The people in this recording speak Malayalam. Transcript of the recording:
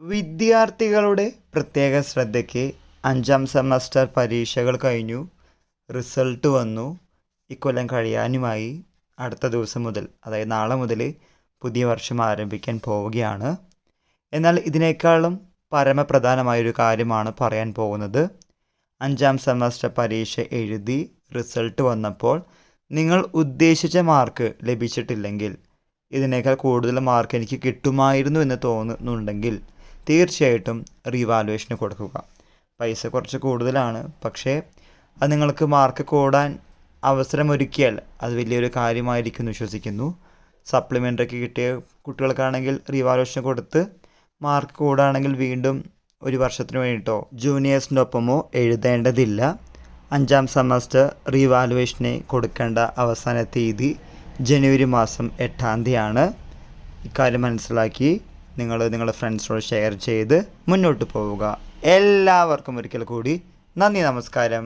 വിദ്യാർത്ഥികളുടെ പ്രത്യേക ശ്രദ്ധയ്ക്ക് 5ാം സെമസ്റ്റർ പരീക്ഷകൾ കഴിഞ്ഞു. റിസൾട്ട് വന്നു. ഇക്കൊല്ലം കഴിയാനുമായി. അടുത്ത ദിവസം മുതൽ, അതായത് നാളെ മുതൽ പുതിയ വർഷം ആരംഭിക്കാൻ പോവുകയാണ്. എന്നാൽ ഇതിനേക്കാളും പരമപ്രധാനമായൊരു കാര്യമാണ് പറയാൻ പോകുന്നത്. 5ാം സെമസ്റ്റർ പരീക്ഷ എഴുതി റിസൾട്ട് വന്നപ്പോൾ നിങ്ങൾ ഉദ്ദേശിച്ച മാർക്ക് ലഭിച്ചിട്ടില്ലെങ്കിൽ, ഇതിനേക്കാൾ കൂടുതൽ മാർക്ക് എനിക്ക് കിട്ടുമായിരുന്നു എന്ന് തോന്നുന്നുണ്ടെങ്കിൽ തീർച്ചയായിട്ടും റീവാലുവേഷന് കൊടുക്കുക. പൈസ കുറച്ച് കൂടുതലാണ്, പക്ഷേ അത് നിങ്ങൾക്ക് മാർക്ക് കൂടാൻ അവസരമൊരുക്കിയാൽ അത് വലിയൊരു കാര്യമായിരിക്കും എന്ന് വിശ്വസിക്കുന്നു. സപ്ലിമെൻ്ററിക്ക് കിട്ടിയ കുട്ടികൾക്കാണെങ്കിൽ റീവാലുവേഷൻ കൊടുത്ത് മാർക്ക് കൂടാണെങ്കിൽ വീണ്ടും ഒരു വർഷത്തിന് വേണ്ടിയിട്ടോ ജൂനിയേഴ്സിൻ്റെ ഒപ്പമോ എഴുതേണ്ടതില്ല. 5ാം സെമസ്റ്റർ റീവാലുവേഷന് കൊടുക്കേണ്ട അവസാന തീയതി ജനുവരി മാസം 8-ാം തീയതിയാണ്. ഇക്കാര്യം മനസ്സിലാക്കി നിങ്ങൾ നിങ്ങളുടെ ഫ്രണ്ട്സിനോട് ഷെയർ ചെയ്ത് മുന്നോട്ട് പോവുക. എല്ലാവർക്കും ഒരിക്കൽ കൂടി നന്ദി, നമസ്കാരം.